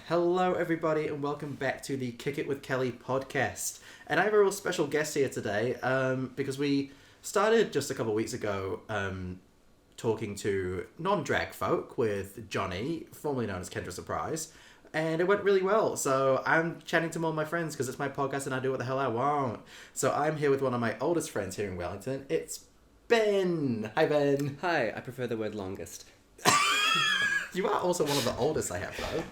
Hello, everybody, and welcome back to the Kick It with Kelly podcast. And I have a real special guest here today because we started just a couple of weeks ago talking to non-drag folk with Johnny, formerly known as Kendra Surprise, and it went really well. So I'm chatting to more of my friends because it's my podcast and I do what the hell I want. So I'm here with one of my oldest friends here in Wellington. It's Ben. Hi, Ben. Hi, I prefer the word longest. You are also one of the oldest I have, though.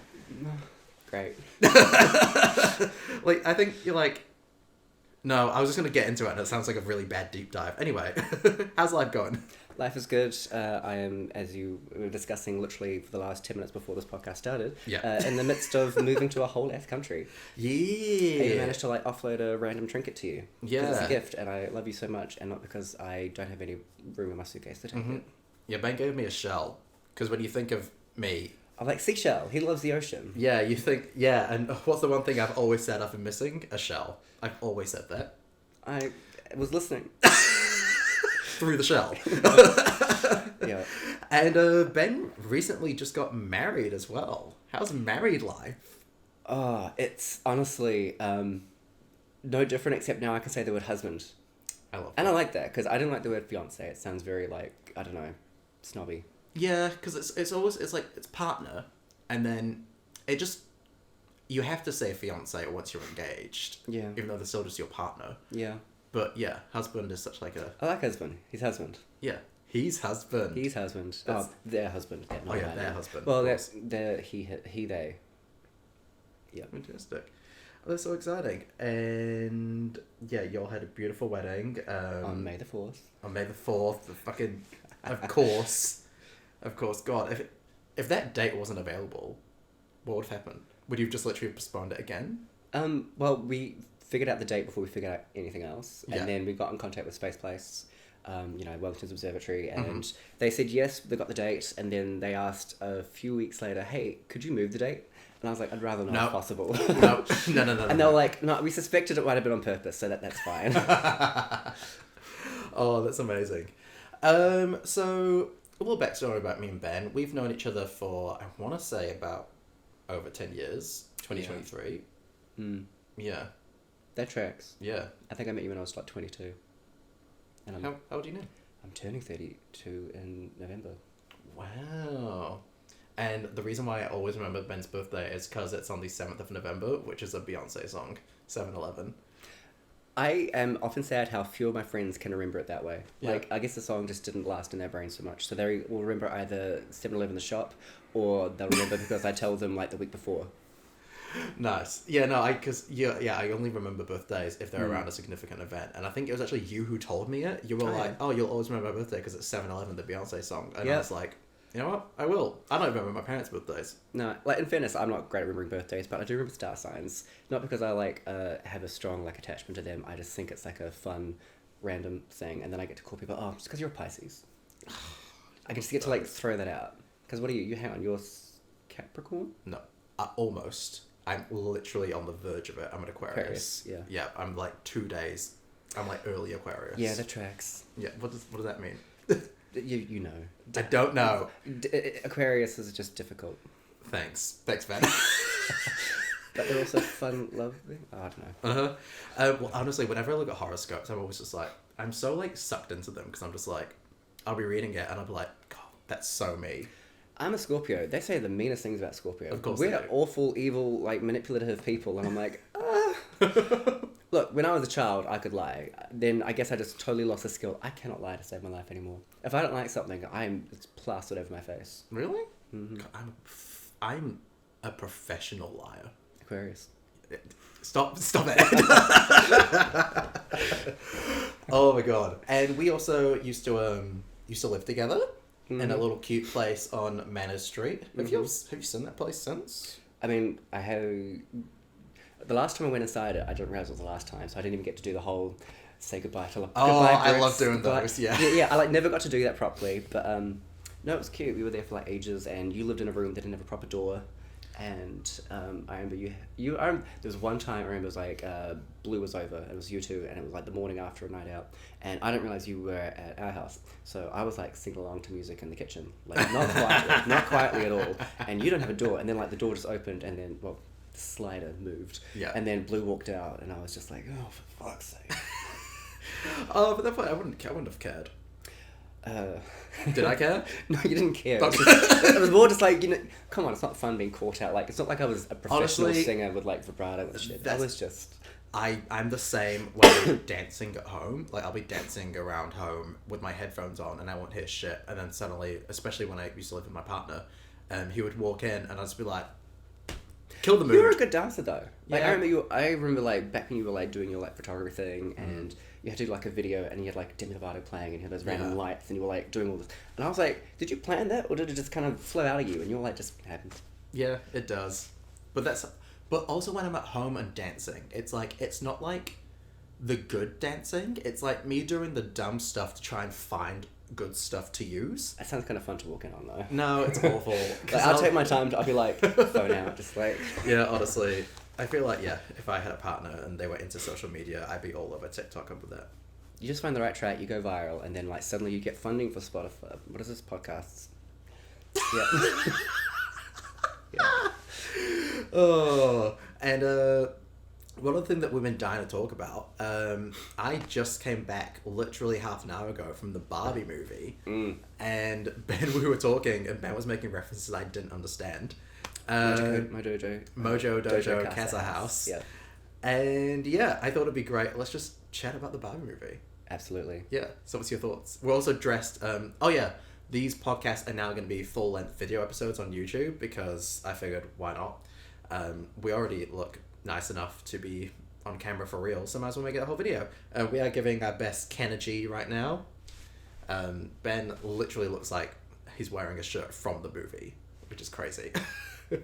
Great. I think you're like... No, I was just going to get into it and it sounds like a really bad deep dive. Anyway, how's life going? Life is good. I am, as you were discussing literally for the last 10 minutes before this podcast started, in the midst of moving to a whole F country. Yeah. And you managed to offload a random trinket to you. Yeah. 'Cause it's a gift and I love you so much, and not because I don't have any room in my suitcase to take it. Yeah, Ben gave me a shell. Because when you think of me... I like seashell. He loves the ocean. Yeah, you think... Yeah, and what's the one thing I've always said I've been missing? A shell. I've always said that. I was listening. Through the shell. Yeah. And Ben recently just got married as well. How's married life? Oh, it's honestly no different, except now I can say the word husband. I love that. And I like that, because I didn't like the word fiance. It sounds very, I don't know, snobby. Yeah, because it's always, it's partner, and then it just, you have to say fiance once you're engaged. Yeah. Even though they're still just your partner. Yeah. But yeah, husband is such like a... I like husband. He's husband. Yeah. He's husband. He's husband. That's... Oh, their husband. Yeah, oh yeah, their husband. Well, that's their, he, they. Yeah. Fantastic. Oh, that's so exciting. And yeah, y'all had a beautiful wedding. On May the 4th. On May the 4th. The fucking... Of course. Of course. God, if that date wasn't available, what would have happened? Would you have just literally postponed it again? Well, we figured out the date before we figured out anything else. And Yeah. then we got in contact with Space Place, Wellington's Observatory, and they said yes, they got the date, and then they asked a few weeks later, hey, could you move the date? And I was like, I'd rather not if possible. No. And they were like, no, we suspected it might have been on purpose, so that's fine. Oh, that's amazing. So, a little backstory about me and Ben. We've known each other for, I want to say, about over 10 years. 2023. Yeah. That tracks. Yeah. I think I met you when I was 22. And How old are you now? I'm turning 32 in November. Wow. And the reason why I always remember Ben's birthday is because it's on the 7th of November, which is a Beyonce song, 7-Eleven. I am often sad how few of my friends can remember it that way. Yeah. I guess the song just didn't last in their brain so much. So they will remember either 7-Eleven the shop, or they'll remember because I tell them the week before. Nice. Yeah, no, I only remember birthdays if they're around a significant event. And I think it was actually you who told me it. You were you'll always remember my birthday because it's 7-Eleven, the Beyonce song. And I was like, you know what? I will. I don't remember my parents' birthdays. No, in fairness, I'm not great at remembering birthdays, but I do remember star signs. Not because I have a strong attachment to them. I just think it's a fun, random thing, and then I get to call people. Oh, just because you're a Pisces. I just get to throw that out. Because what are you? You hang on, you're Capricorn? No, almost. I'm literally on the verge of it. I'm an Aquarius. Yeah. Yeah, I'm 2 days. I'm early Aquarius. Yeah, that tracks. Yeah, what does that mean? You know. I don't know. Aquarius is just difficult. Thanks, Ben. But they're also fun, lovely. Oh, I don't know. Well, honestly, whenever I look at horoscopes, I'm always just I'm so sucked into them because I'm just I'll be reading it and I'll be like, God, that's so me. I'm a Scorpio. They say the meanest things about Scorpio. Of course We're awful, evil, manipulative people, and I'm like, Look, when I was a child, I could lie. Then I guess I just totally lost the skill. I cannot lie to save my life anymore. If I don't like something, it's plastered over my face. Really? Mm-hmm. God, I'm a professional liar. Aquarius. Stop it. Oh my God. And we also used to live together in a little cute place on Manners Street. Have you seen that place since? I mean, I have... The last time I went inside it, I didn't realize it was the last time, so I didn't even get to do the whole say goodbye to... I love doing those, yeah. Yeah, I never got to do that properly, but no, it was cute. We were there for ages, and you lived in a room that didn't have a proper door, And I remember there was one time I remember it was like Blue was over, and it was you two, and it was like the morning after a night out, and I didn't realize you were at our house, so I was like singing along to music in the kitchen, like not quietly at all, and you don't have a door, and then like the door just opened, and then the slider moved, and then Blue walked out, and I was just like, oh, for fuck's sake. Oh, but that point I wouldn't have cared. Did I care? No, you didn't care. It was more just like, come on, it's not fun being caught out. Like, it's not like I was a professional singer with like vibrato and shit. That was just... I'm the same when I'm dancing at home. Like, I'll be dancing around home with my headphones on and I won't hear shit. And then suddenly, especially when I used to live with my partner, he would walk in and I'd just be like, kill the mood. You were a good dancer though. Like, Yeah. I remember like back when you were like doing your like photography thing and you had to do like a video and you had like Demi Lovato playing and you had those random lights and you were like doing all this. And I was like, did you plan that or did it just kind of flow out of you and you were like, just happened? Yeah, it does. But also when I'm at home and dancing, it's like, it's not like the good dancing. It's like me doing the dumb stuff to try and find good stuff to use. That sounds kind of fun to walk in on though. No, it's awful. Like, I'll take my time. I'll be like, phone out, just like... Yeah, honestly. I feel like, if I had a partner and they were into social media, I'd be all over TikTok over that. You just find the right track, you go viral, and then like suddenly you get funding for Spotify. What is this, podcasts? Yeah. Yeah. Oh, and one other thing that we've been dying to talk about, I just came back literally half an hour ago from the Barbie movie, and Ben, we were talking, and Ben was making references I didn't understand. Mojo Dojo Casa House. Yeah. And I thought it'd be great. Let's just chat about the Barbie movie. Absolutely. Yeah. So what's your thoughts? We're also dressed. These podcasts are now going to be full-length video episodes on YouTube because I figured, why not? We already look nice enough to be on camera for real, so might as well make it a whole video. We are giving our best Kenergy right now. Ben literally looks like he's wearing a shirt from the movie, which is crazy.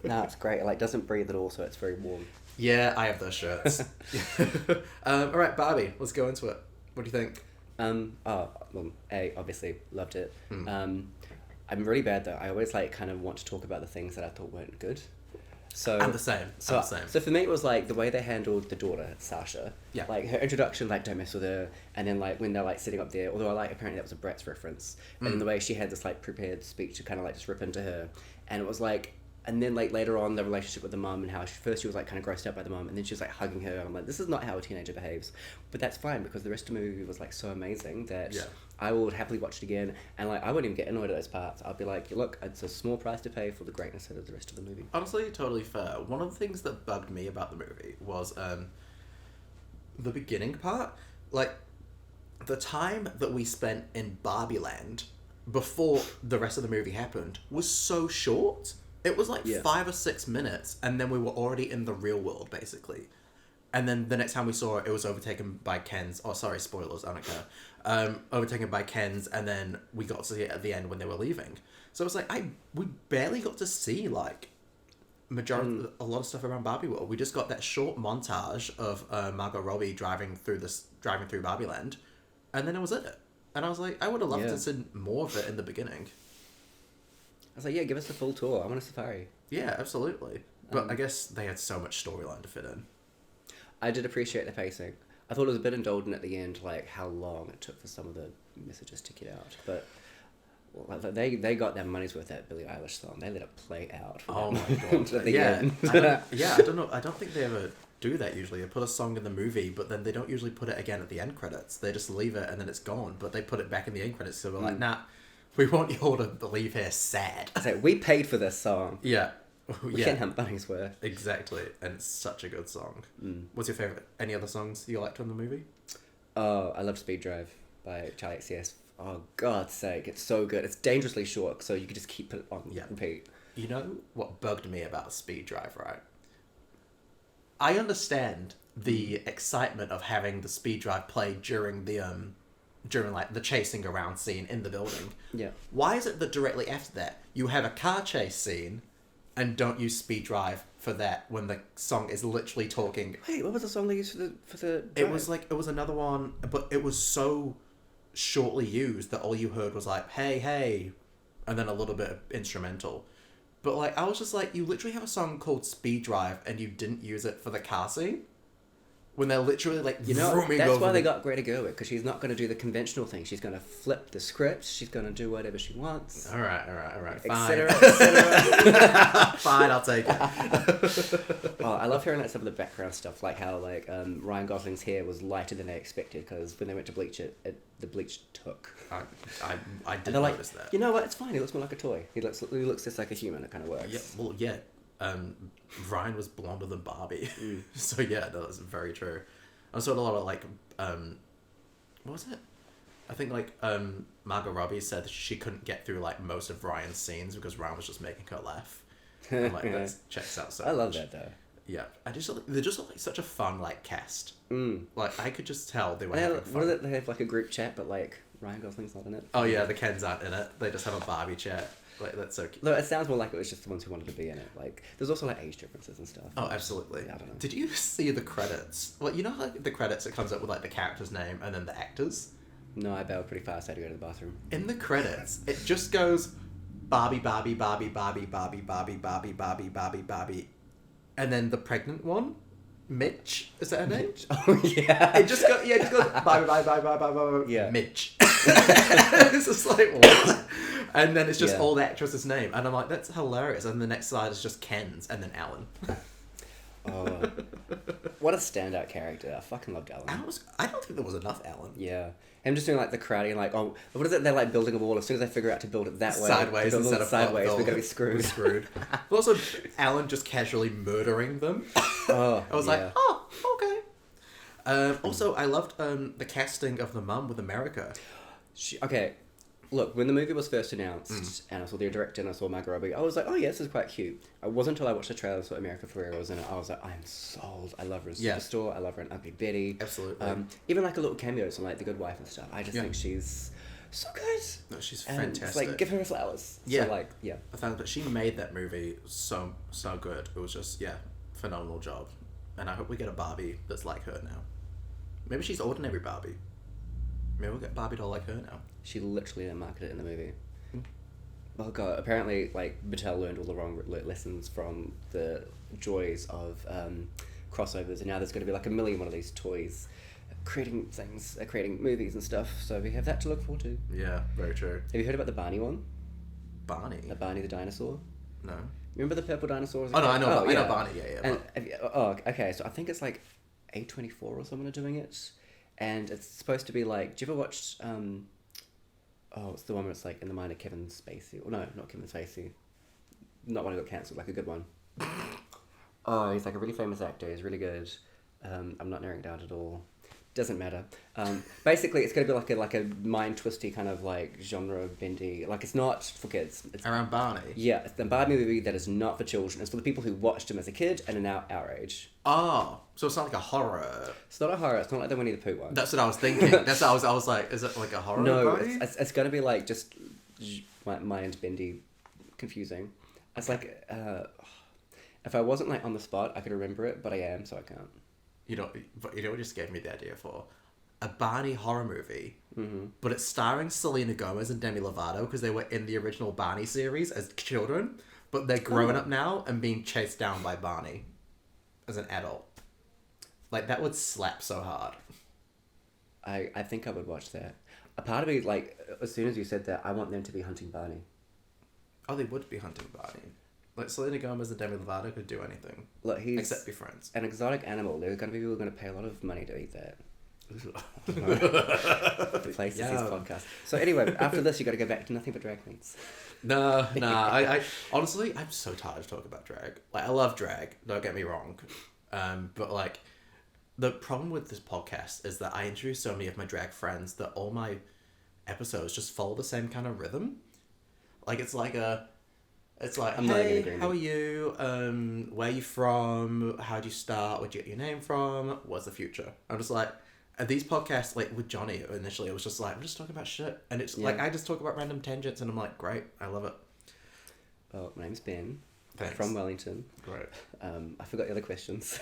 No, it's great. It like doesn't breathe at all, so it's very warm. Yeah, I have those shirts. All right, Barbie, let's go into it. What do you think? Obviously loved it. I'm really bad though. I always like kind of want to talk about the things that I thought weren't good. So I'm the same. So for me, it was like the way they handled the daughter, Sasha. Yeah. Like her introduction, like don't mess with her, and then like when they're like sitting up there. Although I like apparently that was a Bratz reference, and then the way she had this like prepared speech to kind of like just rip into her, and it was like. And then, like, later on, the relationship with the mum and how she was, like, kind of grossed out by the mum. And then she was, like, hugging her. And I'm like, this is not how a teenager behaves. But that's fine because the rest of the movie was, like, so amazing that I would happily watch it again. And, like, I wouldn't even get annoyed at those parts. I'd be like, look, it's a small price to pay for the greatness of the rest of the movie. Honestly, totally fair. One of the things that bugged me about the movie was the beginning part. Like, the time that we spent in Barbie Land before the rest of the movie happened was so short. It was like 5 or 6 minutes, and then we were already in the real world, basically. And then the next time we saw it, it was overtaken by Ken's. Oh, sorry, spoilers, I don't care. Overtaken by Ken's, and then we got to see it at the end when they were leaving. So it was like, we barely got to see, like, a lot of stuff around Barbie World. We just got that short montage of Margot Robbie driving through Barbie Land, and then it was it. And I was like, I would have loved to see more of it in the beginning. I was like, yeah, give us the full tour. I want a safari. Yeah, absolutely. But I guess they had so much storyline to fit in. I did appreciate the pacing. I thought it was a bit indulgent at the end, like how long it took for some of the messages to get out. But they got their money's worth that Billie Eilish song. They let it play out. Oh my god! At the end. I don't know. I don't think they ever do that usually. They put a song in the movie, but then they don't usually put it again at the end credits. They just leave it and then it's gone. But they put it back in the end credits. So we're like, nah. We want you all to leave here sad. So we paid for this song. Yeah. We can't have money's worth. Exactly. And it's such a good song. What's your favourite? Any other songs you liked from the movie? Oh, I love Speed Drive by Charlie XCX. Oh, God's sake. It's so good. It's dangerously short, so you could just keep it on repeat. You know what bugged me about Speed Drive, right? I understand the excitement of having the Speed Drive play during like the chasing around scene in the building. Yeah. Why is it that directly after that you have a car chase scene and don't use Speed Drive for that when the song is literally talking? Wait, what was the song they used for the drive? It was another one, but it was so shortly used that all you heard was like, hey, hey, and then a little bit of instrumental. But like, I was just like, you literally have a song called Speed Drive, and you didn't use it for the car scene. When they're literally like, You know, vrooming that's over why they the- got Greta Gerwig, because she's not going to do the conventional thing. She's going to flip the script. She's going to do whatever she wants. All right, fine. Etc. etc. Fine, I'll take it. Oh, I love hearing like some of the background stuff, like how like Ryan Gosling's hair was lighter than they expected because when they went to bleach it, the bleach took. I did And they're like, notice that. you know what? It's fine. He looks more like a toy. He looks just like a human. It kind of works. Yeah, well, yeah. Ryan was blonder than Barbie, so yeah, that was very true. I saw a lot of like, what was it? I think like Margot Robbie said she couldn't get through like most of Ryan's scenes because Ryan was just making her laugh. I'm like, that checks out so I love much. that though. Yeah, they're just like such a fun like cast. Like I could just tell they were They having have, fun. what is it? They have like a group chat, but like Ryan Gosling's not in it. Oh yeah, the Kens aren't in it. They just have a Barbie chat. Like that's so cute. Though it sounds more like it was just the ones who wanted to be in it. Like there's also like age differences and stuff. Oh, absolutely. Yeah, I don't know. Did you see the credits? Well, you know like the credits, it comes up with like the character's name and then the actors. No, I bailed pretty fast. I had to go to the bathroom. In the credits, it just goes Barbie, Barbie, Barbie, Barbie, Barbie, Barbie, Barbie, Barbie, Barbie, Barbie, and then the pregnant one, Mitch. Is that her name? Oh yeah. It just goes Barbie, Barbie, Barbie, Barbie, Barbie, Barbie, Yeah. Mitch. It's just like what? And then it's just Yeah. all the actress's name, and I'm like, that's hilarious. And the next slide is just Ken's, and then Alan. Oh, what a standout character! I fucking loved Alan. I don't think there was enough Alan. Yeah, him just doing like the karate and like, oh, what is it? They're like building a wall. As soon as they figure out to build it that way, Sideways to build it instead of sideways, up, we're gonna be screwed. We're screwed. But also, Alan just casually murdering them. Oh, I was yeah. like, oh, okay. Also, I loved the casting of the mum with America. Okay, look, when the movie was first announced and I saw the director and I saw Margot Robbie, I was like, oh yeah, this is quite cute. It wasn't until I watched the trailer and saw America Ferrera was in it, I was like, I'm sold. I love her in Yeah. Superstore. I love her in Ugly Betty. Absolutely. Even like a little cameos on like The Good Wife and stuff. I just think she's so good. No, she's And fantastic. It's like, give her flowers. Yeah. So like, yeah. I found that she made that movie so good. It was just, phenomenal job. And I hope we get a Barbie that's like her now. Maybe she's ordinary Barbie. Maybe we'll get Barbie doll like her now. She literally marketed it in the movie. Oh god! Apparently, like Mattel learned all the wrong lessons from the joys of crossovers, and now there's going to be like a million one of these toys, creating things, creating movies and stuff. So we have that to look forward to. Yeah, very true. Have you heard about the Barney one? Barney? The Barney the dinosaur. No. Remember the purple dinosaurs? Oh no, I know. I know yeah. Barney. Yeah. And okay, so I think it's like A24 or someone are doing it, and it's supposed to be like. Do you ever watch? It's the one where it's like in the mind of Kevin Spacey. Well, no, not Kevin Spacey. Not one who got cancelled. Like a good one. Oh, he's like a really famous actor. He's really good. I'm not narrowing it down at all. Doesn't matter. Basically, it's going to be like a mind twisty kind of like genre bendy. Like it's not for kids. It's Around Barney. yeah, it's the Barbie movie that is not for children. It's for the people who watched him as a kid and are now our age. Oh, so it's not like a horror. It's not a horror. It's not like the Winnie the Pooh one. That's what I was thinking. That's what I was like, is it like a horror No, Barney? it's going to be like just mind bendy, confusing. It's like if I wasn't like on the spot, I could remember it, but I am, so I can't. You know what just gave me the idea for? A Barney horror movie, but it's starring Selena Gomez and Demi Lovato because they were in the original Barney series as children, but they're grown up now and being chased down by Barney as an adult. Like, that would slap so hard. I think I would watch that. A part of me, like, as soon as you said that, I want them to be hunting Barney. Oh, they would be hunting Barney. Like, Selena Gomez and Demi Lovato could do anything. Look, he's Except be friends. an exotic animal. There are going to be people who are going to pay a lot of money to eat that. The place is his podcast. So anyway, after this, you got to go back to nothing but drag queens. Nah. I honestly, I'm so tired of talking about drag. Like, I love drag. Don't get me wrong. But like, the problem with this podcast is that I introduce so many of my drag friends that all my episodes just follow the same kind of rhythm. Like, it's like, I'm not hey, gonna agree how are you? Where are you from? How would you start? Where'd you get your name from? What's the future? I'm just like, and these podcasts, like with Johnny initially, it was just like, we're just talking about shit. And it's like, I just talk about random tangents and I'm like, great, I love it. Well, my name's Ben. Thanks. From Wellington. Great. I forgot the other questions.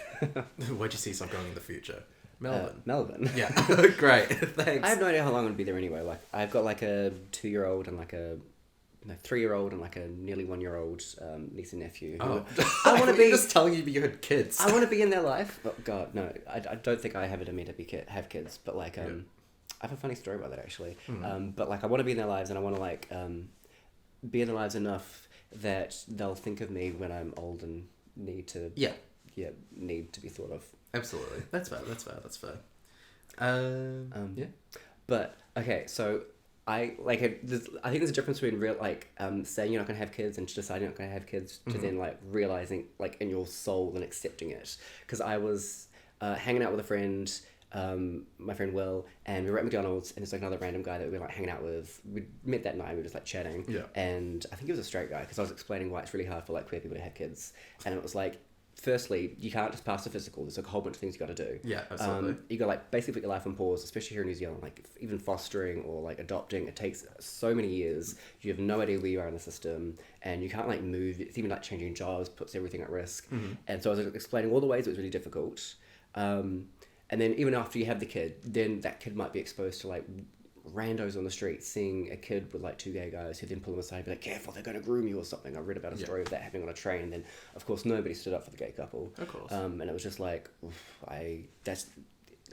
Where'd you see some going in the future? Melbourne. Melbourne. Yeah, great, thanks. I have no idea how long I'm going to be there anyway. Like, I've got like a 2-year-old and like a 3-year-old and like a nearly 1-year-old niece and nephew. Oh, I want to be just telling you had kids. I want to be in their life. Oh God, no! I don't think I have it in me to have kids. But like, I have a funny story about that actually. But like, I want to be in their lives, and I want to like be in their lives enough that they'll think of me when I'm old and need to need to be thought of. Absolutely, that's fair. Yeah. But okay, so I like I think there's a difference between saying you're not gonna have kids and deciding you're not gonna have kids to then like realizing like in your soul and accepting it. Because I was hanging out with a friend, my friend Will, and we were at McDonald's, and there's like another random guy that we were like hanging out with. We met that night. We were just like chatting. Yeah. And I think he was a straight guy because I was explaining why it's really hard for like queer people to have kids, and it was like, firstly, you can't just pass the physical. There's like a whole bunch of things you got to do. Yeah, absolutely. You got like basically put your life on pause, especially here in New Zealand. Like even fostering or like adopting, it takes so many years. You have no idea where you are in the system, and you can't like move. It's even like changing jobs puts everything at risk. And so I was explaining all the ways it was really difficult. And then even after you have the kid, then that kid might be exposed to like randos on the street, seeing a kid with like 2 gay guys who then pull them aside and be like, careful, they're going to groom you or something. I read about a story of that happening on a train, and then of course nobody stood up for the gay couple. Of course. And it was just like,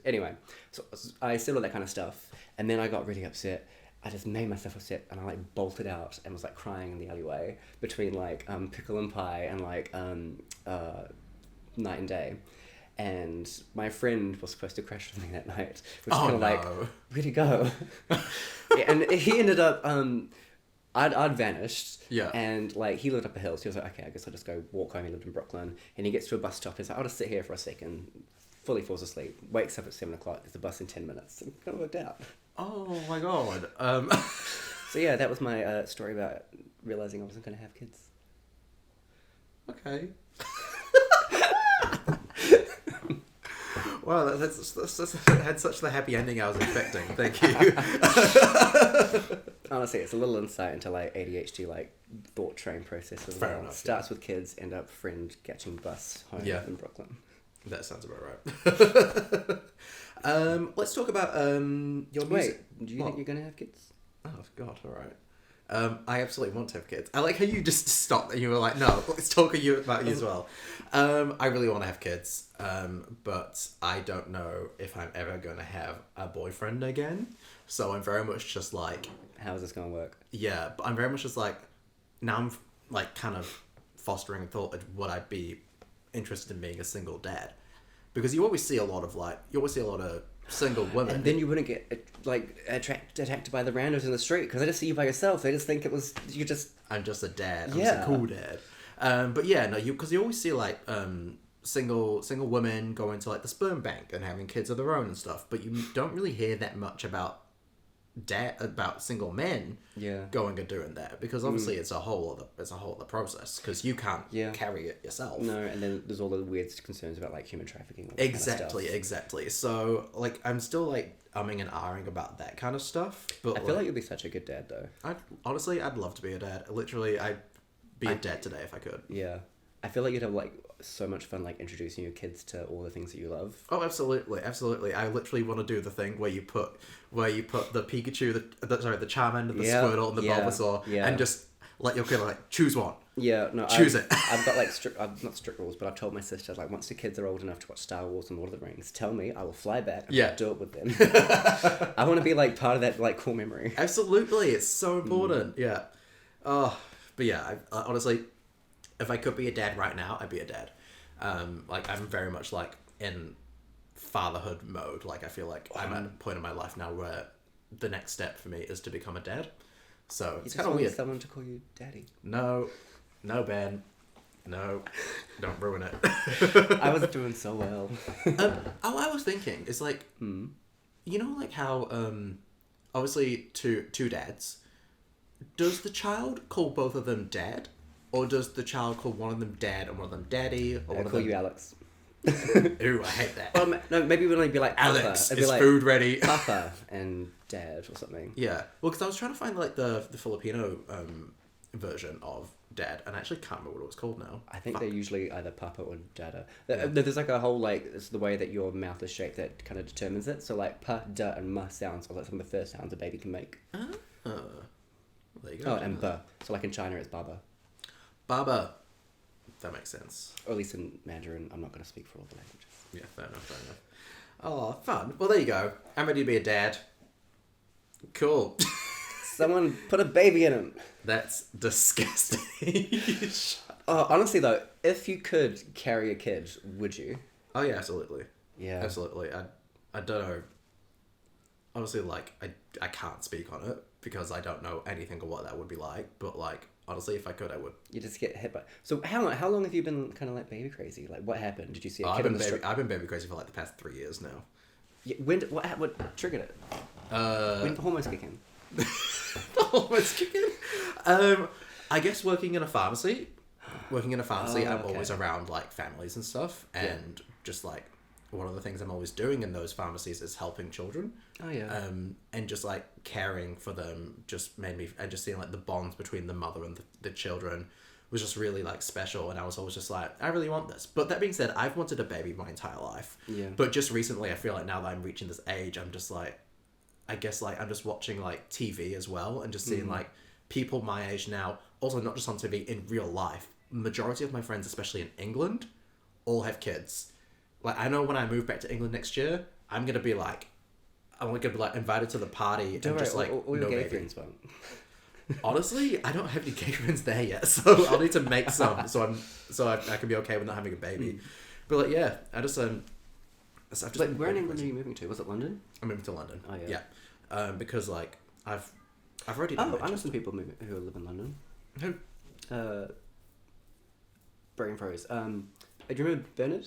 anyway, so I said all that kind of stuff, and then I got really upset. I just made myself upset, and I like bolted out and was like crying in the alleyway between like Pickle and Pie and like Night and Day. And my friend was supposed to crash with me that night, which was kind of like, where'd he go? And he ended up, I'd vanished. Yeah. And like he lived up a hill, so he was like, okay, I guess I'll just go walk home. He lived in Brooklyn, and he gets to a bus stop. He's like, I'll just sit here for a second. Fully falls asleep. Wakes up at 7 o'clock. There's a bus in 10 minutes. It kind of worked out. Oh my god. So yeah, that was my story about realizing I wasn't going to have kids. Okay. Wow, that's had such the happy ending I was expecting. Thank you. Honestly, it's a little insight into like ADHD, like thought train process as Fair well. enough, Starts with kids, end up friend catching bus home in Brooklyn. That sounds about right. Let's talk about your music. Wait, do you think you're gonna have kids? Oh God, all right. I absolutely want to have kids. I like how you just stopped and you were like, no, let's talk about you as well. I really want to have kids, but I don't know if I'm ever going to have a boyfriend again. So I'm very much just like... How is this going to work? Yeah, but I'm very much just like... Now I'm like kind of fostering thought, would I be interested in being a single dad? Because you always see a lot of single women. And then you wouldn't get attacked by the randos in the street because they just see you by yourself. They just think I'm just a dad. I'm just a cool dad. But yeah, no, because you always see like single women going to like the sperm bank and having kids of their own and stuff. But you don't really hear that much about single men going and doing that, because obviously it's a whole other process, because you can't carry it yourself. No, and then there's all the weird concerns about like human trafficking. Exactly. So like I'm still like umming and ahhing about that kind of stuff. But I feel like you'd be such a good dad though. I'd love to be a dad. Literally, I'd be a dad today if I could. Yeah, I feel like you'd have like so much fun like introducing your kids to all the things that you love. Oh, absolutely. I literally want to do the thing where you put the Pikachu, the Charmander, the Squirtle, and the Bulbasaur, and just let your kid like choose one. Yeah, no, choose it. I've got like not strict rules, but I've told my sister like once the kids are old enough to watch Star Wars and Lord of the Rings, tell me, I will fly back and do it with them. I want to be like part of that like cool memory. Absolutely, it's so important. Yeah. Oh, but yeah, I honestly, if I could be a dad right now, I'd be a dad. Like I'm very much like in fatherhood mode. Like I feel like I'm at a point in my life now where the next step for me is to become a dad. So it's kind of weird. Someone to call you daddy. No, Ben. No, don't ruin it. I was doing so well. I was thinking, it's like, you know, like how obviously two dads. Does the child call both of them dad? Or does the child call one of them dad and one of them daddy? Or one of them... you Alex. Ooh, I hate that. Well, no, maybe it would only be like Alex, Papa. is like, food ready? Papa and dad or something. Yeah. Well, because I was trying to find like the Filipino version of dad, and I actually can't remember what it was called now. I think they're usually either Papa or Dada. There's like a whole like, it's the way that your mouth is shaped that kind of determines it. So like pa, da, and ma sounds are like some of the first sounds a baby can make. There you go. Oh, and ba. So like in China, it's baba. Baba. That makes sense. Or at least in Mandarin. I'm not going to speak for all the languages. Yeah, fair enough. Oh, fun. Well, there you go. I'm ready to be a dad. Cool. Someone put a baby in him. That's disgusting. Honestly, though, if you could carry a kid, would you? Oh, yeah, absolutely. Yeah. Absolutely. I don't know. Honestly, like, I can't speak on it because I don't know anything of what that would be like. But, like, honestly, if I could, I would. You just get hit by... So how long have you been kind of like baby crazy? Like, what happened? Did you see a kid on the street? I've been baby crazy for, like, the past 3 years now. Yeah, what triggered it? When did the hormones kick in? The hormones kick in? I guess working in a pharmacy, I'm always around, like, families and stuff. And just, like, one of the things I'm always doing in those pharmacies is helping children. Oh, yeah. And just, like, caring for them just made me... And just seeing, like, the bonds between the mother and the children was just really, like, special. And I was always just like, I really want this. But that being said, I've wanted a baby my entire life. Yeah. But just recently, I feel like now that I'm reaching this age, I'm just, like... I guess, like, I'm just watching, like, TV as well. And just seeing, like, people my age now... Also, not just on TV, in real life. Majority of my friends, especially in England, all have kids. Like, I know when I move back to England next year, I'm going to be, like... I'm going to be, like, invited to the party and just, like, all your no gay baby. friends won't. Honestly, I don't have any gay friends there yet, so I'll need to make some so I can be okay with not having a baby. But like, yeah, I've just Like, where in England are you moving to? Was it London? I'm moving to London. Oh yeah. Yeah, because like I've already done. I know some people who live in London. Who? Brain froze. Do you remember Bernard?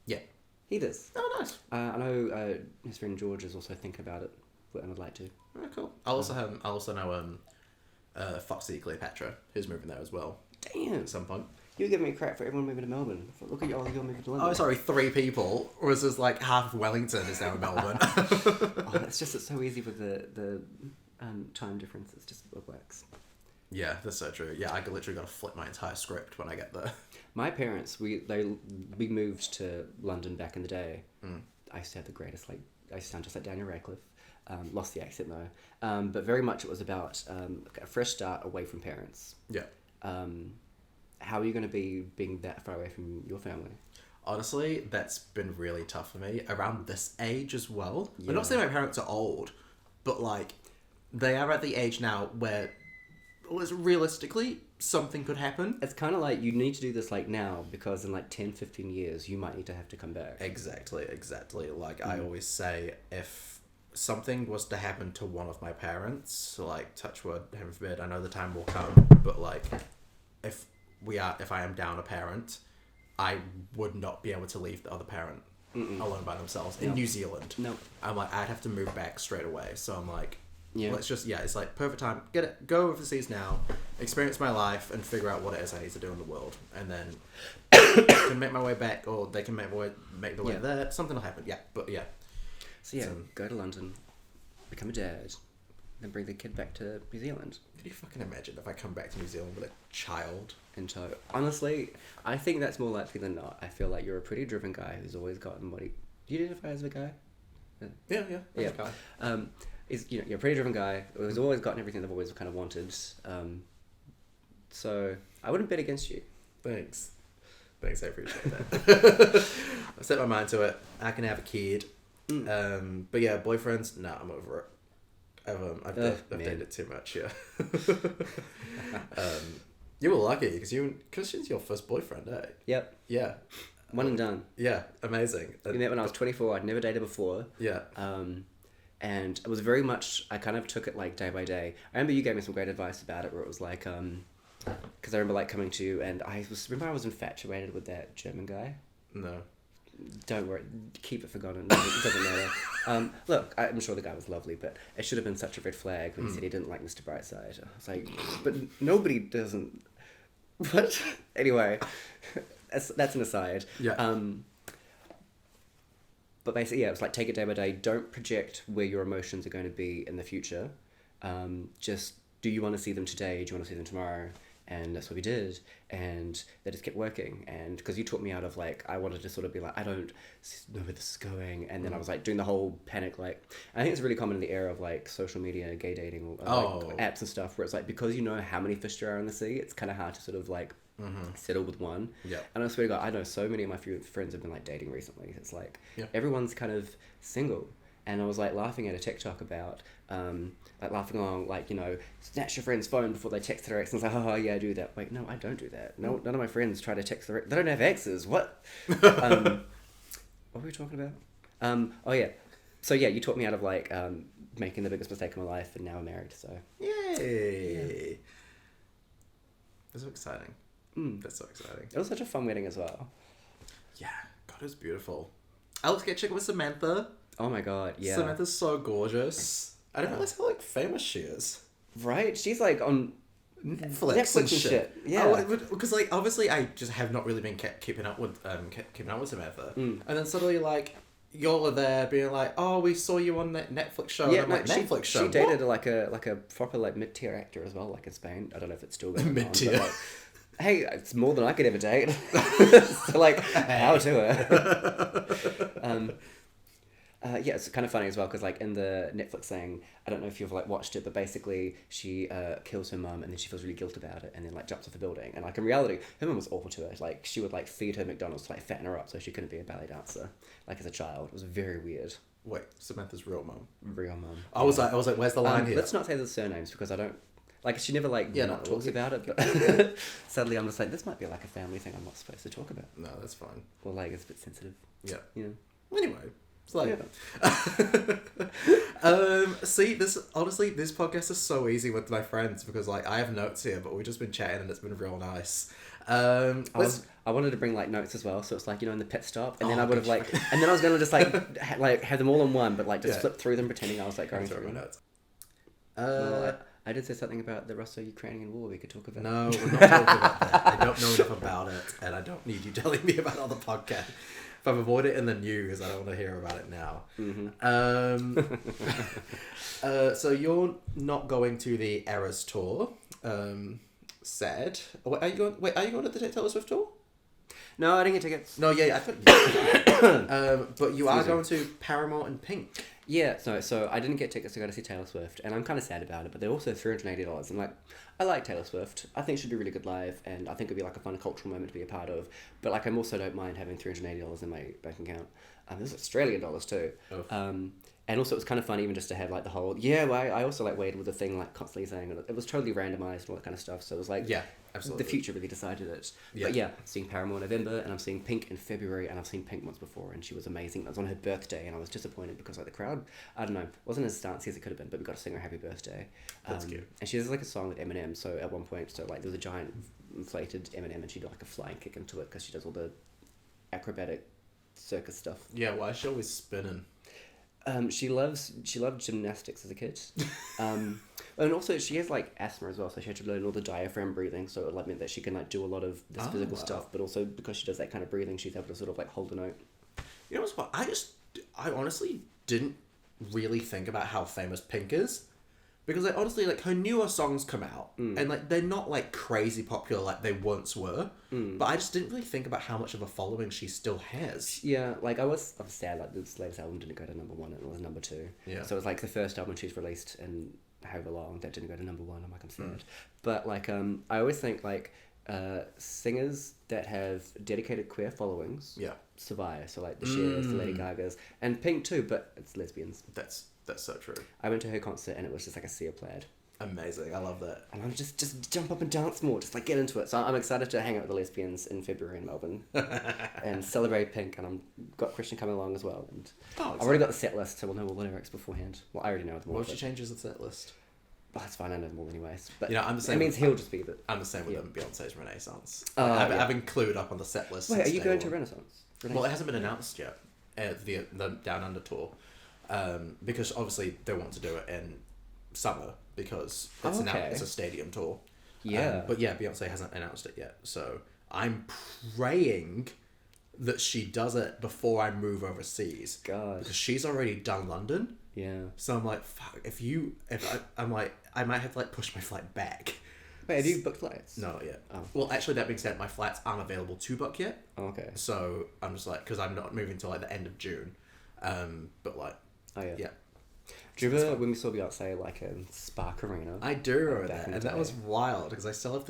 Yeah. He does. Oh, nice. I know his friend George is also thinking about it and would like to. Oh, cool. I also know Foxy Cleopatra, who's moving there as well. Damn. At some point. You were giving me crap for everyone moving to Melbourne. Look at you all, you're moving to London. Oh, sorry, 3 people. Whereas there's like half of Wellington is now in Melbourne. It's so easy with the time difference. It's just it works. Yeah, that's so true. Yeah, I literally got to flip my entire script when I get there. My parents, we moved to London back in the day. I used to have the greatest, like, I used to sound just like Daniel Radcliffe. Lost the accent though. But very much it was about a fresh start away from parents. Yeah. How are you going to be being that far away from your family? Honestly, that's been really tough for me around this age as well. Yeah. I'm not saying my parents are old, but like they are at the age now where realistically something could happen. It's kind of like you need to do this like now because in like 10, 15 years you might need to have to come back. Exactly. Like I always say, if something was to happen to one of my parents, so like touch wood, heaven forbid, I know the time will come, but like if I am down a parent, I would not be able to leave the other parent alone by themselves in New Zealand. No. I'm like, I'd have to move back straight away. So I'm like, yeah. let's just, it's like perfect time. Go overseas now, experience my life and figure out what it is I need to do in the world. And then I can make my way back or they can make the way there. Something will happen. Yeah. But yeah. So go to London, become a dad, then bring the kid back to New Zealand. Can you fucking imagine if I come back to New Zealand with a child? And so, honestly, I think that's more likely than not. I feel like you're a pretty driven guy who's always gotten what he... Do you identify as a guy? Yeah. Yeah. You're a pretty driven guy who's always gotten everything they've always kind of wanted. So, I wouldn't bet against you. Thanks, I appreciate that. I set my mind to it. I can have a kid. But yeah, boyfriends, nah, I'm over it. I've dated it too much, yeah. You were lucky because Christian's your first boyfriend, eh? Yep. Yeah. One and done. Yeah, amazing. We met when I was 24. I'd never dated before. Yeah. And it was very much, I kind of took it like day by day. I remember you gave me some great advice about it where it was like, because I remember like coming to you and I was infatuated with that German guy. No. Don't worry, keep it forgotten. It doesn't matter. Look, I'm sure the guy was lovely, but it should have been such a red flag when he said he didn't like Mr. Brightside. I was like, but nobody doesn't. But anyway, that's an aside. Yeah. But basically, it was like take it day by day. Don't project where your emotions are going to be in the future. Just do you want to see them today? Do you want to see them tomorrow? And that's what we did, and they just kept working. And because you talked me out of like, I wanted to sort of be like, I don't know where this is going, and then I was like doing the whole panic. Like, I think it's really common in the era of like social media, gay dating, like apps and stuff, where it's like, because you know how many fish there are in the sea, it's kind of hard to sort of like settle with one. Yeah. And I swear to God, I know so many of my few friends have been like dating recently. It's like everyone's kind of single. And I was like laughing at a TikTok about, like laughing along, like, you know, snatch your friend's phone before they text their ex. And it's like, oh yeah, I do that. Wait, no, I don't do that. No, none of my friends try to text their ex. They don't have exes. What? What were we talking about? Oh yeah. So yeah, you taught me out of like making the biggest mistake of my life, and now I'm married. So yay! Yeah. That's so exciting. That's so exciting. It was such a fun wedding as well. Yeah, God, it was beautiful. I was getting with Samantha. Oh my God, yeah. Samantha's so gorgeous. I didn't realize how like famous she is. Right? She's like on Netflix and shit. Yeah. Because like obviously I just have not really been keeping up with Samantha. And then suddenly like y'all are there being like, oh, we saw you on that Netflix show. Yeah, and I'm like, Netflix show. She dated like a proper like mid-tier actor as well, like in Spain. I don't know if it's still going on. Mid-tier. Like, hey, it's more than I could ever date. So like, how to her. Yeah, it's kind of funny as well because like in the Netflix thing, I don't know if you've like watched it, but basically she kills her mum and then she feels really guilt about it and then like jumps off the building. And like in reality, her mum was awful to her. Like she would like feed her McDonald's to like fatten her up so she couldn't be a ballet dancer. Like as a child, it was very weird. Wait, Samantha's real mum. Real mum. I was like, where's the line here? Let's not say the surnames because I don't. Like, she never, like, not talks about it, but suddenly I'm just like, this might be, like, a family thing I'm not supposed to talk about. No, that's fine. Or, like, it's a bit sensitive. Yeah. You know? Anyway, it's like... see, this podcast is so easy with my friends because, like, I have notes here, but we've just been chatting and it's been real nice. I wanted to bring, like, notes as well, so it's, like, you know, in the pit stop, and then I would have, like... And then I was going to just, like, have them all in one, but, like, just flip through them pretending I was, like, going through my notes. I did say something about the Russo-Ukrainian war we could talk about. No, we're not talking about that. I don't know enough about it, and I don't need you telling me about it on the podcast. If I've avoided it in the news, I don't want to hear about it now. So you're not going to the Eras tour. Sad. Are you going to the Taylor Swift tour? No, I didn't get tickets. No, yeah, I thought but you are going to Paramore and Pink. Yeah, so I didn't get tickets to go to see Taylor Swift, and I'm kind of sad about it, but they're also $380, and, like, I like Taylor Swift. I think she'd be really good live, and I think it'd be, like, a fun cultural moment to be a part of, but, like, I also don't mind having $380 in my bank account. There's Australian dollars, too. Oh. And also it was kind of fun even just to have, like, the whole... Yeah, well, I also, like, waited with the thing, like, constantly saying... It was totally randomised and all that kind of stuff, so it was, like... Yeah, absolutely. The future really decided it. Yeah. But, yeah, seeing Paramore in November, and I'm seeing Pink in February, and I've seen Pink once before, and she was amazing. That was on her birthday, and I was disappointed because, like, the crowd... I don't know, wasn't as dancey as it could have been, but we got to sing her happy birthday. That's cute. And she has, like, a song with Eminem, so at one point, there was a giant inflated Eminem, and she did, like, a flying kick into it, because she does all the acrobatic circus stuff. Yeah, why is she always spinning? She loved gymnastics as a kid. And also she has like asthma as well, so she had to learn all the diaphragm breathing, so it meant that she can like do a lot of this physical stuff, but also because she does that kind of breathing, she's able to sort of like hold a note. You know what's what? I honestly didn't really think about how famous Pink is. Because like, honestly, like her newer songs come out and like they're not like crazy popular like they once were. But I just didn't really think about how much of a following she still has. Yeah, like I was sad like this latest album didn't go to number 1 and it was number 2. Yeah. So it was like the first album she's released in however long that didn't go to number 1. I'm like, I'm sad. But like I always think like singers that have dedicated queer followings survive. So like the Chers, the Lady Gagas, and Pink too, but it's lesbians. That's so true. I went to her concert and it was just like a sea of plaid. Amazing, I love that. And I'm just jump up and dance more, just like get into it. So I'm excited to hang out with the lesbians in February in Melbourne and celebrate Pink. And I've got Christian coming along as well. And I've already got the set list, so we'll know all the lyrics beforehand. Well, I already know them all. What if she changes the set list? Oh, that's fine, I know them all anyways. But you know, I'm the same. It means he'll just be the. I'm the same with them. Beyonce's Renaissance. I've included up on the set list. Wait, are you going to Renaissance? Well, it hasn't been announced yet. The Down Under tour, because obviously they want to do it in summer because it's a stadium tour. Yeah. But yeah, Beyonce hasn't announced it yet, so I'm praying that she does it before I move overseas. God. Because she's already done London. Yeah. So I'm like, fuck. I'm like, I might have to like push my flight back Wait, have you booked flights? No, yet. Oh. Well, actually, that being said, my flights aren't available to book yet. Oh, okay. So I'm just like, because I'm not moving till like the end of June. But like, Oh, yeah. yeah. Do you remember when we saw Beyonce like in Spark Arena? I do remember Back that, in and the that day. was wild because I still have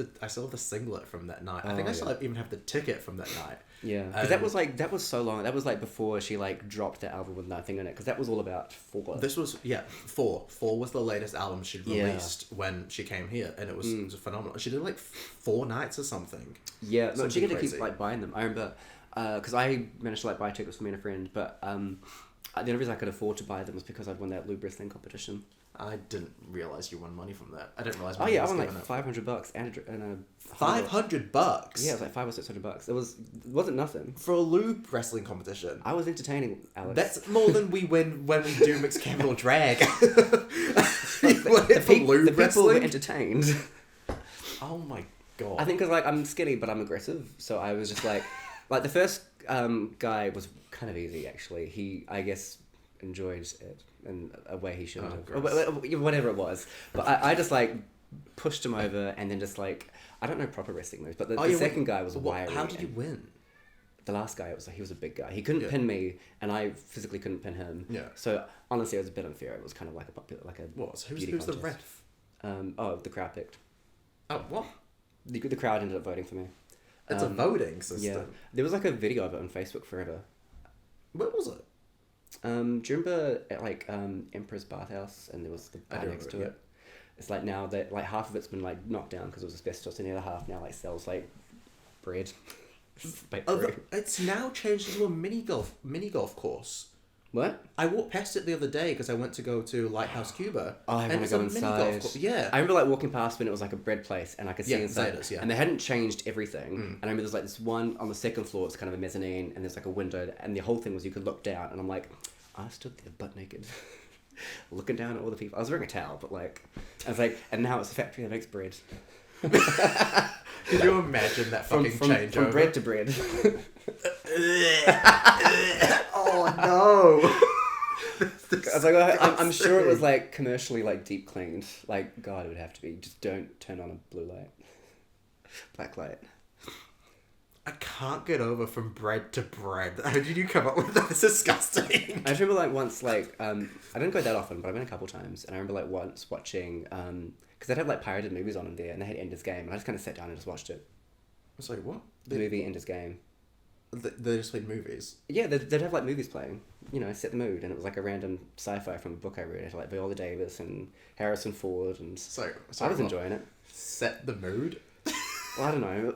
the singlet from that night. I think Oh, I still yeah. even have the ticket from that night. Yeah, because that was so long. That was like before she like dropped the album with nothing in it. Because that was all about 4. This was Four. Four was the latest album she'd Yeah. released when she came here, and it was phenomenal. She did like 4 nights or something. Yeah, no, Something she had to crazy. keep like buying them. I remember because I managed to like buy tickets for me and a friend, but the only reason I could afford to buy them was because I'd won that Lube wrestling competition. I didn't realize you won money from that. I didn't realize. Oh money yeah, I was won like given out. $500 and a $500. Yeah, it was like $500 or $600. It wasn't nothing. For a lube wrestling competition. I was entertaining, Alex. That's more than we win when we do mixed capital drag. the people were entertained. Oh my god. I think because like I'm skinny but I'm aggressive, so I was just like the first guy was kind of easy actually. He I guess enjoyed it in a way he shouldn't have. Whatever it was, but I just like pushed him over and then just like I don't know proper wrestling moves, but the second guy was wiry. How did you win? The last guy, he was a big guy. He couldn't pin me, and I physically couldn't pin him. Yeah. So honestly, it was a bit unfair. It was kind of like a What? Who's beauty the contest. ref? The crowd picked. Oh, what? The crowd ended up voting for me. It's a voting system. Yeah, there was like a video of it on Facebook forever. Where was it? Do you remember at like Emperor's Bathhouse, and there was the bar do next to remember, it? It's like now that like half of it's been like knocked down because it was asbestos, and the other half now like sells like bread. It's now changed into a mini golf course. What? I walked past it the other day because I went to go to Lighthouse Cuba. Oh, I want to go inside. Yeah. I remember like walking past when it was like a bread place, and I could see inside. Zeta's, yeah. And they hadn't changed everything. And I remember there's like this one on the second floor. It's kind of a mezzanine, and there's like a window, and the whole thing was you could look down. And I'm like, I stood there butt naked, looking down at all the people. I was wearing a towel, but like, I was like, and now it's a factory that makes bread. Could you imagine that fucking changeover? From bread to bread. Oh no. I was like, I'm sure it was like commercially like deep cleaned. Like God, it would have to be. Just don't turn on a blue light, black light. I can't get over from bread to bread. How did you come up with that? It's disgusting. I remember like once like I didn't go that often, but I've been a couple times, and I remember like once watching because they'd have like pirated movies on in there, and they had Ender's Game, and I just kind of sat down and just watched it. It's like what? The movie Ender's Game. They just played movies. Yeah, they'd have like movies playing, you know, set the mood, and it was like a random sci-fi from a book I read. It had like Viola Davis and Harrison Ford, and So I was enjoying it. Set the mood. Well, I don't know.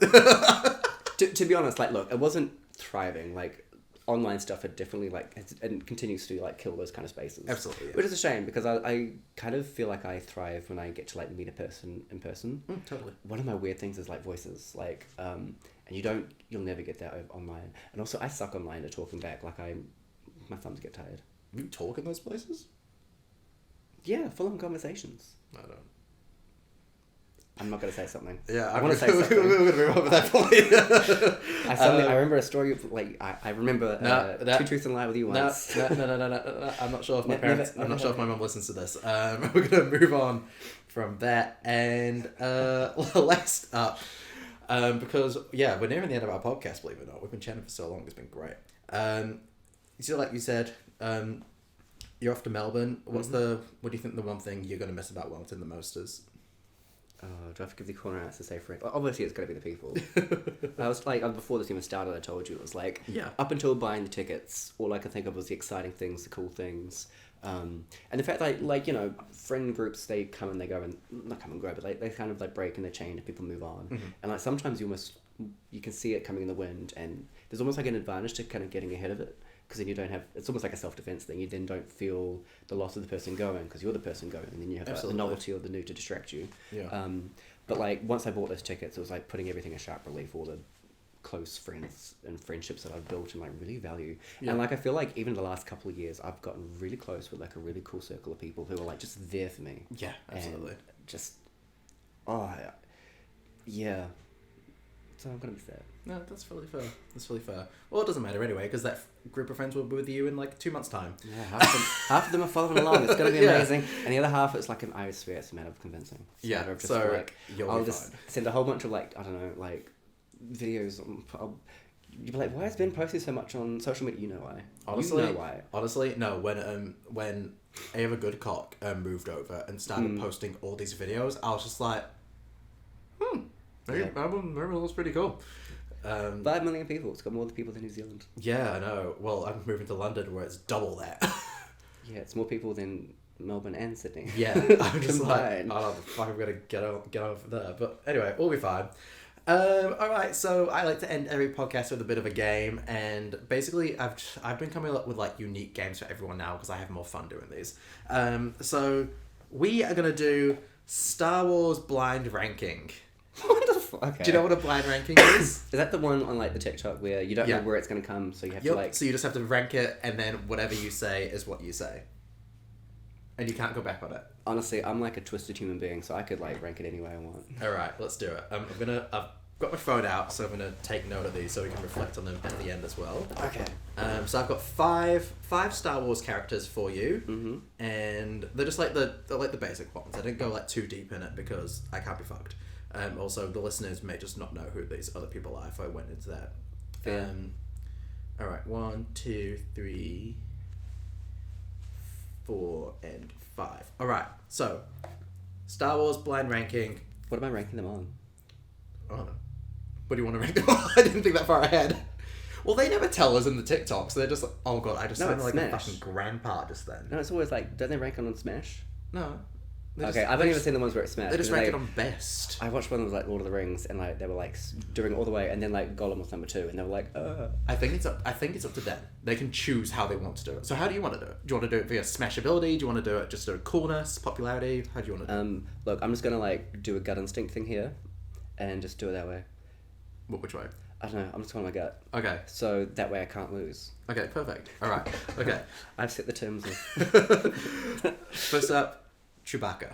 to be honest, like, look, it wasn't thriving. Like, online stuff had definitely and continues to like kill those kind of spaces. Absolutely, yeah. Which is a shame because I kind of feel like I thrive when I get to like meet a person in person. Totally. One of my weird things is like voices, like and you'll never get that online. And also, I suck online at talking back. Like my thumbs get tired. You talk in those places? Yeah, full-on conversations. I don't. I'm not going to say something. Yeah, I want to say something. We're going to move on with that point. I remember a story of, like, I remember Two Truths and a Lie with you once. No. I'm not sure if my parents. I'm not sure if my mum listens to this. We're going to move on from that and last up, because we're nearing the end of our podcast. Believe it or not, we've been chatting for so long. It's been great. So like you said, you're off to Melbourne. What do you think the one thing you're going to miss about Wellington the most is? Oh, do I have to give the corner answer to say for it? Well, obviously, it's going to be the people. I was like, before this even started, I told you, it was like, up until buying the tickets, all I could think of was the exciting things, the cool things. And the fact that, like, you know, friend groups, they come and they go, and not come and go, but they kind of like break and they change and people move on. And like sometimes you can see it coming in the wind, and there's almost like an advantage to kind of getting ahead of it. Because then you don't have, it's almost like a self-defense thing. You then don't feel the loss of the person going because you're the person going, and then you have like, the novelty of the new to distract you. Yeah. But like once I bought those tickets, it was like putting everything in sharp relief, all the close friends and friendships that I've built and like really value. Yeah. And like I feel like even the last couple of years, I've gotten really close with like a really cool circle of people who are like just there for me. Yeah, absolutely. And just, yeah. So I'm gonna miss that. No, that's really fair. That's really fair. Well, it doesn't matter anyway, because that group of friends will be with you in like 2 months' time. Yeah, half of them are following along. It's going to be amazing. And the other half, it's like I swear it's a matter of convincing. It's a matter of just like, I'll just send a whole bunch of like, I don't know, like videos. You'd be like, why has Ben posting so much on social media? You know why. Honestly, you know why. Honestly, no. When Ava Goodcock moved over and started posting all these videos, I was just like, maybe that was pretty cool. 5 million people. It's got more people than New Zealand. Yeah, I know. Well, I'm moving to London where it's double that. Yeah, it's more people than Melbourne and Sydney. Yeah, I'm just like, oh, fuck, I'm gonna get over there. But anyway, we'll be fine. All right, so I like to end every podcast with a bit of a game, and basically I've been coming up with like unique games for everyone now because I have more fun doing these. So we are gonna do Star Wars blind ranking. What the fuck? Okay. Do you know what a blind ranking is? Is that the one on like the TikTok where you don't know where it's going to come, so you have to like... So you just have to rank it, and then whatever you say is what you say. And you can't go back on it. Honestly, I'm like a twisted human being, so I could like rank it any way I want. Alright, let's do it. I've got my phone out, so I'm going to take note of these so we can reflect on them at the end as well. Okay. So I've got five Star Wars characters for you, and they're just like the basic ones. I didn't go like too deep in it because I can't be fucked. Also, the listeners may just not know who these other people are if I went into that. Yeah. All right, 1, 2, 3, 4, and 5. All right, so Star Wars blind ranking. What am I ranking them on? I don't know. What do you want to rank them on? I didn't think that far ahead. Well, they never tell us in the TikToks. They're just like, oh god, I just sounded like Smash. a fucking grandpa just then. No, it's always like, don't they rank on Smash? No. Okay, I've only ever seen the ones where it's Smash. They just rank it on best. I watched one that was like Lord of the Rings, and like they were like doing it all the way, and then like Gollum was number 2, and they were like, I think it's up to them. They can choose how they want to do it. So how do you want to do it? Do you want to do it via smashability? Do you want to do it just sort of coolness, popularity? How do you want to do it? Look, I'm just gonna like do a gut instinct thing here, and just do it that way. Which way? I don't know. I'm just going with my gut. Okay. So that way I can't lose. Okay, perfect. All right. Okay. I've set the terms of. First up, Chewbacca.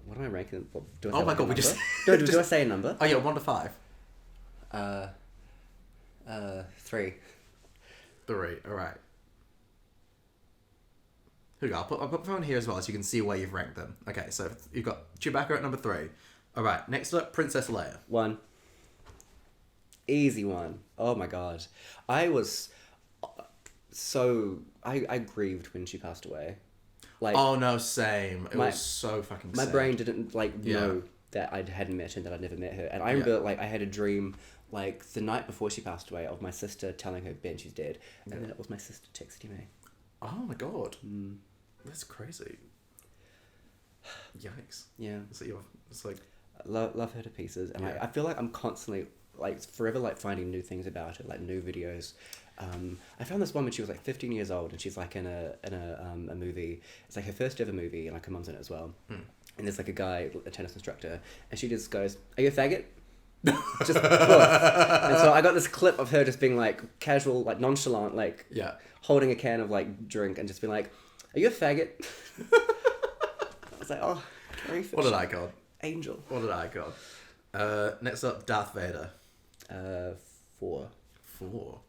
What am I ranking? What, do I oh my god, we just... do I say a number? Oh yeah, 1 to 5. 3. 3, alright. Here we go, I'll put my phone here as well so you can see where you've ranked them. Okay, so you've got Chewbacca at number 3. Alright, next up, Princess Leia. 1. Easy 1. Oh my god. I was so... I grieved when she passed away. Like, oh no, same. It was so fucking sad. My brain didn't know that I hadn't met her and that I'd never met her. And I remember like I had a dream like the night before she passed away of my sister telling her, Ben, she's dead. And then it was my sister texting me. Oh my god. That's crazy. Yikes. Yeah. So it's like... Love her to pieces. And I feel like I'm constantly like forever like finding new things about her, like new videos. I found this one when she was like 15 years old, and she's like in a movie. It's like her first ever movie, and like her mum's in it as well. And there's like a guy, a tennis instructor, and she just goes, "Are you a faggot?" Just poof. And so I got this clip of her just being like casual, like nonchalant, like holding a can of like drink and just being like, "Are you a faggot?" I was like, "Oh, Carrie Fisher. What an icon. Angel." What an icon. Next up, Darth Vader. 4. 4.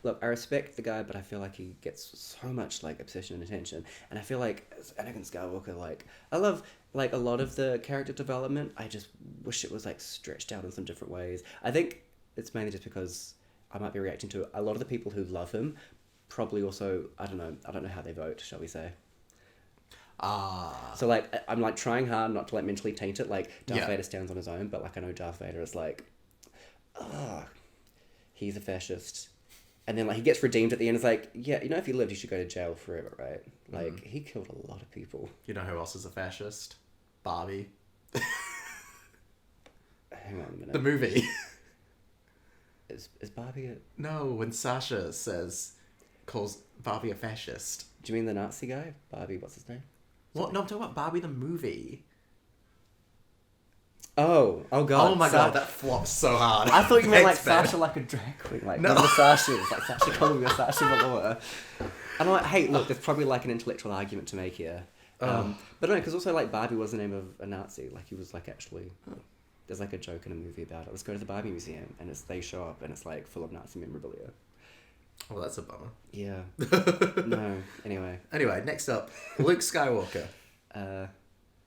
Look, I respect the guy, but I feel like he gets so much like obsession and attention. And I feel like as Anakin Skywalker, like I love like a lot of the character development. I just wish it was like stretched out in some different ways. I think it's mainly just because I might be reacting to a lot of the people who love him. Probably also, I don't know how they vote, shall we say? So like I'm like trying hard not to like mentally taint it. Like Darth Vader stands on his own, but like I know Darth Vader is like, he's a fascist. And then, like, he gets redeemed at the end. It's like, yeah, you know, if you lived, you should go to jail forever, right? Like, he killed a lot of people. You know who else is a fascist? Barbie. Hang on a minute. The movie. Is Barbie a... No, when Sasha calls Barbie a fascist. Do you mean the Nazi guy? Barbie, what's his name? What? No, I'm talking about Barbie the movie. Oh god. Oh my god, that flops so hard. I thought you meant like Sasha like a drag queen, like one of the Sashas, like Sasha Colby or Sasha Velour. And I'm like, hey, look, there's probably like an intellectual argument to make here. But no, because also like Barbie was the name of a Nazi, like he was like actually... There's like a joke in a movie about it. Let's go to the Barbie museum, and they show up, and it's like full of Nazi memorabilia. Well, that's a bummer. Yeah. No. Anyway. Anyway, next up, Luke Skywalker.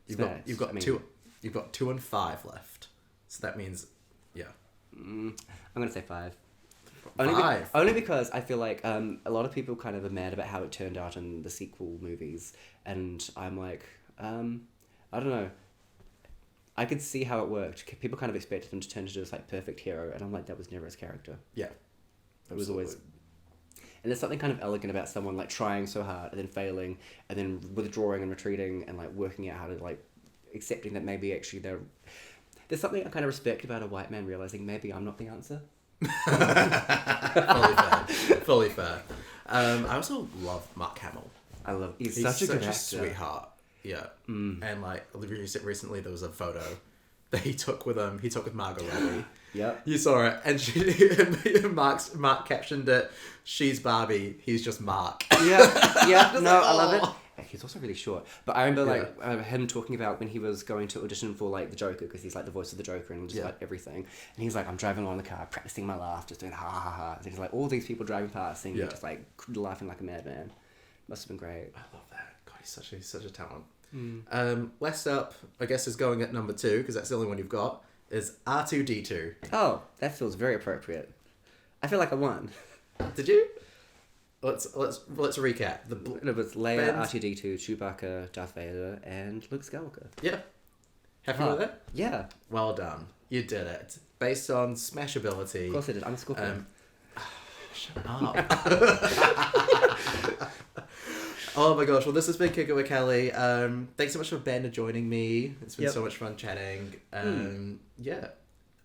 You've got 2 and 5 left. So that means, yeah. I'm gonna say 5. 5. Only because I feel like a lot of people kind of are mad about how it turned out in the sequel movies, and I'm like, I don't know. I could see how it worked. People kind of expected him to turn into this like perfect hero, and I'm like, that was never his character. Yeah. It was always. And there's something kind of elegant about someone like trying so hard and then failing, and then withdrawing and retreating, and like working out how to like accepting that maybe actually there's something I kind of respect about a white man realizing maybe I'm not the answer. Fully fair. I also love Mark Hamill. He's such a good actor. Sweetheart. Yeah. And like recently there was a photo that he took with Margot Robbie. Yep. You saw it, and Mark captioned it, "She's Barbie, he's just Mark." Yeah. No, I love it. He's also really short, but I remember him talking about when he was going to audition for like the Joker, because he's like the voice of the Joker and just like everything. And he's like, I'm driving along in the car, practicing my laugh, just doing ha ha ha. And he's like, all these people driving past, seeing me just like laughing like a madman. Must have been great. I love that. God, he's such a talent. Last up, I guess, is going at number 2, because that's the only one you've got, is R2-D2. Oh, that feels very appropriate. I feel like I won. Did you? Let's recap. It was Leia, R2-D2, Chewbacca, Darth Vader, and Luke Skywalker. Yeah. Happy with it? Yeah. Well done. You did it. Based on smashability. Of course I did. I'm a Scorpio. Shut up. Oh my gosh. Well, this has been Kick It With Kelly. Thanks so much for Ben joining me. It's been so much fun chatting. Yeah.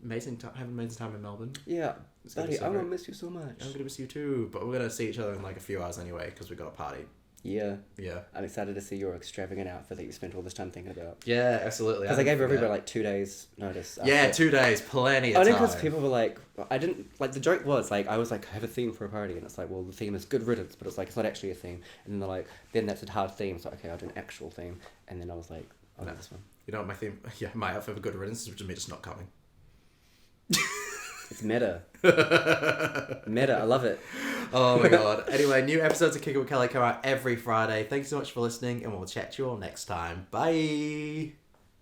Amazing time. Having an amazing time in Melbourne. Yeah. Buddy, I'm going to miss you so much. I'm going to miss you too. But we're going to see each other in like a few hours anyway, because we've got a party. Yeah. Yeah. I'm excited to see your extravagant outfit that you spent all this time thinking about. Yeah, absolutely. Because I gave everybody like 2 days notice. Yeah, 2 days. Plenty of time. Only because people were like, I didn't, like the joke was like, I was like, I have a theme for a party. And it's like, well, the theme is good riddance, but it's like, it's not actually a theme. And then they're like, then that's a hard theme. So okay, I'll do an actual theme. And then I was like, I'll do this one. You know what my theme, my outfit for good riddance is me just not coming. It's meta. Meta, I love it. Oh my god. Anyway, new episodes of Kick It With Kelly come out every Friday. Thanks so much for listening, and we'll chat to you all next time. Bye.